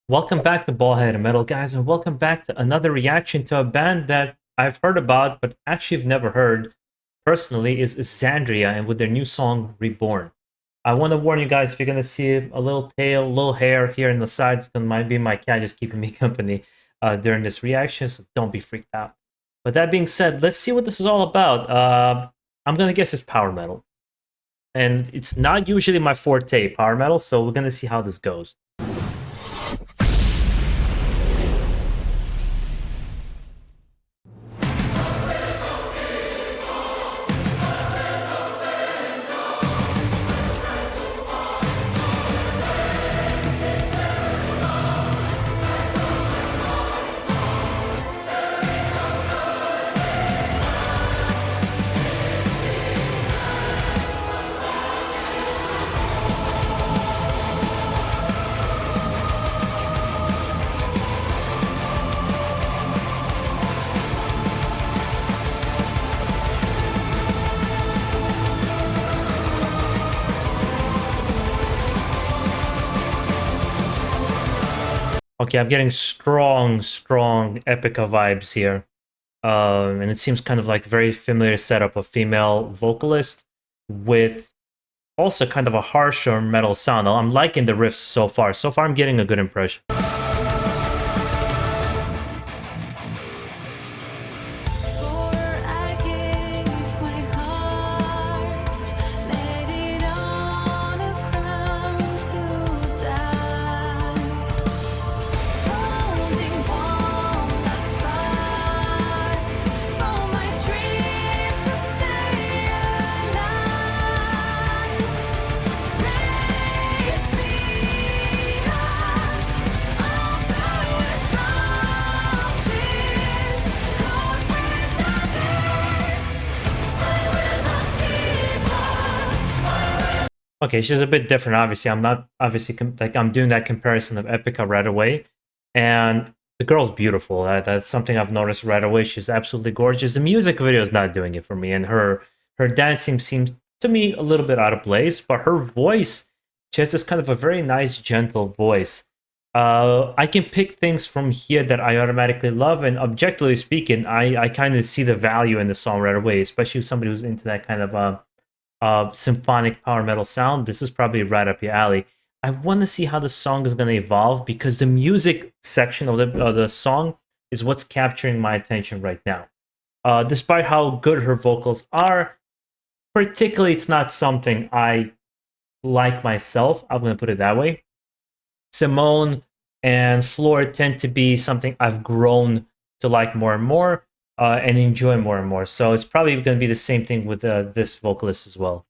Welcome back to BaldHeaded Metal, guys, and welcome back to another reaction to a band that I've heard about, but actually have never heard personally, is XANDRIA, and with their new song, Reborn. I want to warn you guys, if you're going to see a little tail, a little hair here in the sides, it might be my cat just keeping me company during this reaction, so don't be freaked out. But that being said, let's see what this is all about. I'm going to guess it's power metal. And it's not usually my forte, power metal, so we're going to see how this goes. Okay, I'm getting strong Epica vibes here. And it seems kind of like very familiar setup of female vocalist with also kind of a harsher metal sound. I'm liking the riffs so far. So far, I'm getting a good impression. Okay, she's a bit different. Obviously, I'm not obviously like I'm doing that comparison of Epica right away, and the girl's beautiful. That's something I've noticed right away. She's absolutely gorgeous. The music video is not doing it for me, and her dancing seems to me a little bit out of place. But her voice, she has this kind of a very nice, gentle voice. I can pick things from here that I automatically love, and objectively speaking, I kind of see the value in the song right away, especially somebody who's into that kind of symphonic power metal sound. This is probably right up your alley. I want to see how the song is going to evolve because the music section of the song is what's capturing my attention right now. Despite how good her vocals are, particularly it's not something I like myself. I'm going to put it that way. Simone and Floor tend to be something I've grown to like more and more and enjoy more and more. So it's probably going to be the same thing with this vocalist as well.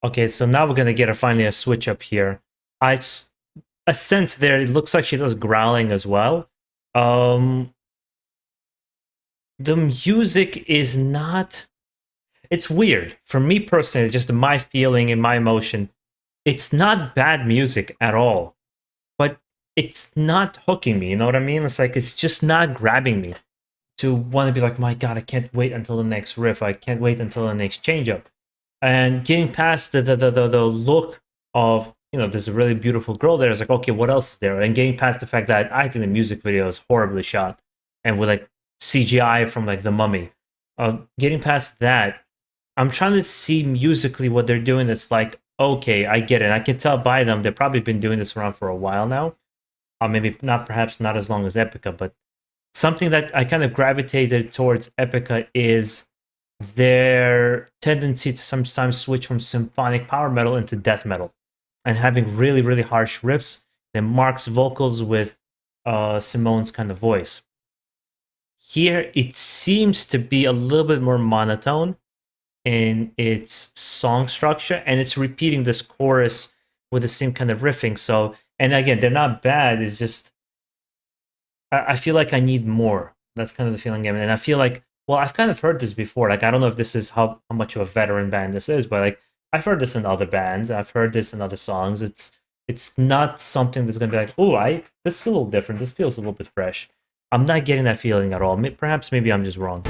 Okay, so now we're gonna get finally a switch up here. A sense there. It looks like she does growling as well. Um, the music is not. It's weird for me personally. Just my feeling and my emotion. It's not bad music at all, but it's not hooking me. You know what I mean? It's like it's just not grabbing me to want to be like, my God, I can't wait until the next riff. I can't wait until the next change up. And getting past the look of, you know, there's a really beautiful girl there. It's like, okay, what else is there? And getting past the fact that I think the music video is horribly shot and with like CGI from like The Mummy. Getting past that, I'm trying to see musically what they're doing. It's like, okay, I get it. I can tell by them they've probably been doing this around for a while now. Maybe not, perhaps not as long as Epica, but something that I kind of gravitated towards Epica is their tendency to sometimes switch from symphonic power metal into death metal and having really, really harsh riffs. Then Mark's vocals with Simone's kind of voice. Here, it seems to be a little bit more monotone in its song structure, and it's repeating this chorus with the same kind of riffing. So, and again, they're not bad. It's just I feel like I need more. That's kind of the feeling I'm getting. And I feel like, well, I've kind of heard this before. Like, I don't know if this is how much of a veteran band this is, but like, I've heard this in other bands. I've heard this in other songs. It's not something that's gonna be like, oh, this is a little different. This feels a little bit fresh. I'm not getting that feeling at all. Perhaps maybe I'm just wrong.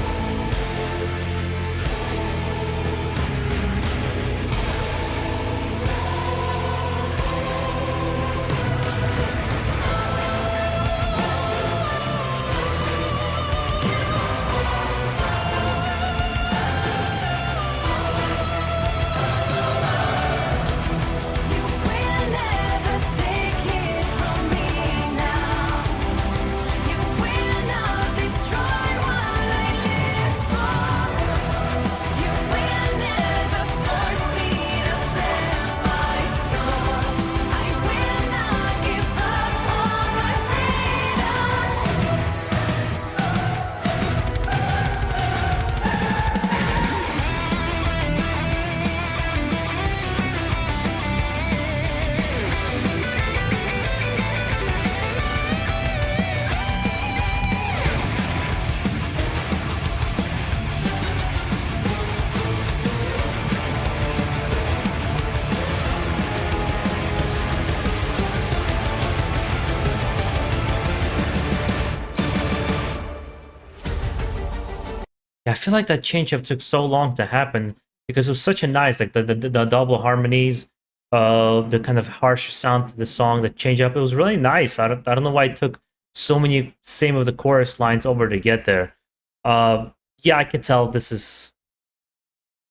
Yeah, I feel like that change up took so long to happen because it was such a nice, like the double harmonies, the kind of harsh sound to the song, the change up. It was really nice. I don't know why it took so many same of the chorus lines over to get there. Yeah, I can tell this is.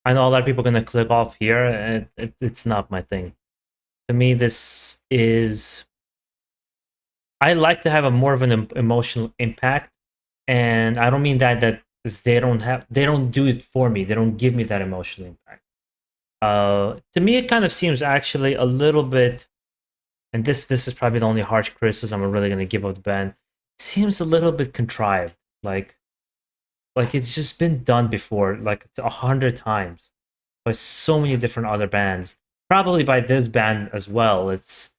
I know a lot of people are gonna click off here, and it's not my thing. To me, this is. I like to have a more of an emotional impact, and I don't mean that they don't do it for me. They don't give me that emotional impact. To me, it kind of seems actually a little bit, and this is probably the only harsh criticism I'm really going to give of the band. It seems a little bit contrived, like it's just been done before, like 100 times by so many different other bands. Probably by this band as well. It's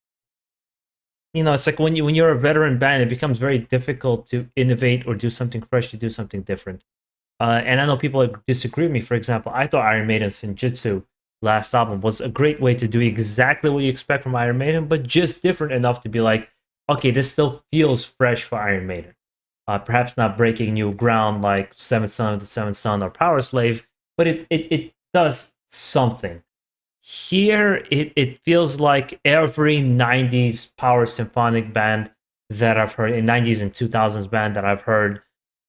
like when you're a veteran band, it becomes very difficult to innovate or do something fresh, to do something different. And I know people disagree with me. For example, I thought Iron Maiden's Senjutsu last album was a great way to do exactly what you expect from Iron Maiden, but just different enough to be like, okay, this still feels fresh for Iron Maiden. Perhaps not breaking new ground like Seventh Son of the Seventh Son or Power Slave, but it does something. Here, it feels like every 90s power symphonic band that I've heard, in 90s and 2000s band that I've heard,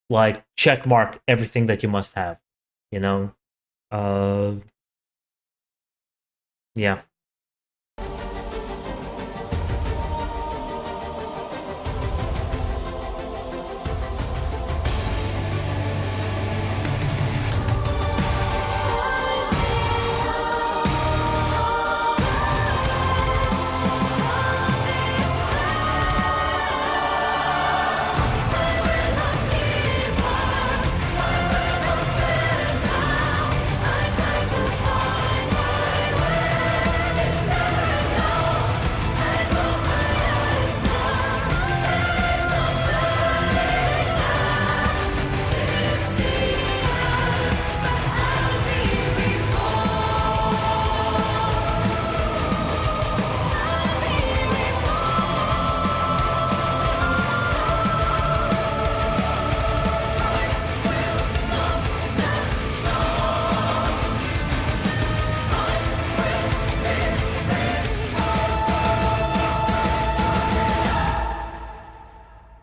like check mark everything that you must have, you know. Yeah.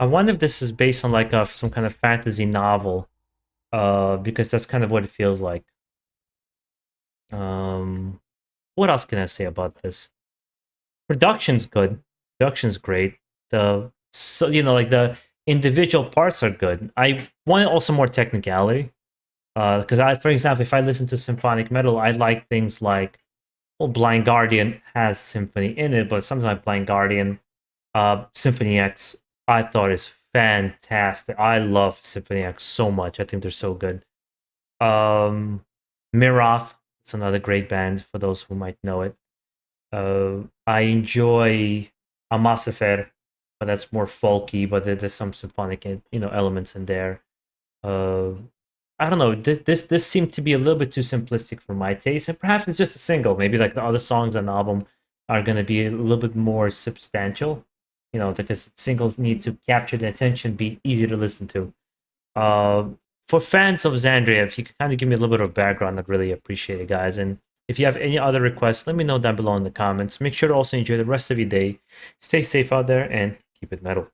I wonder if this is based on like some kind of fantasy novel, because that's kind of what it feels like. Um, what else can I say about this? Production's good. Production's great. Like the individual parts are good. I want also more technicality. Because for example, if I listen to symphonic metal, I like things like, well, Blind Guardian has symphony in it, but something like Blind Guardian, Symphony X, I thought is fantastic. I love Symphony X so much. I think they're so good. Um, Miroth, it's another great band for those who might know it. I enjoy Amasafer, but that's more folky, but there's some symphonic, elements in there. Uh, I don't know. This seemed to be a little bit too simplistic for my taste, and perhaps it's just a single. Maybe like the other songs on the album are going to be a little bit more substantial, because singles need to capture the attention, be easy to listen to. Uh, for fans of Xandria, if you could kind of give me a little bit of background, I'd really appreciate it, guys. And if you have any other requests, let me know down below in the comments. Make sure to also enjoy the rest of your day. Stay safe out there and keep it metal.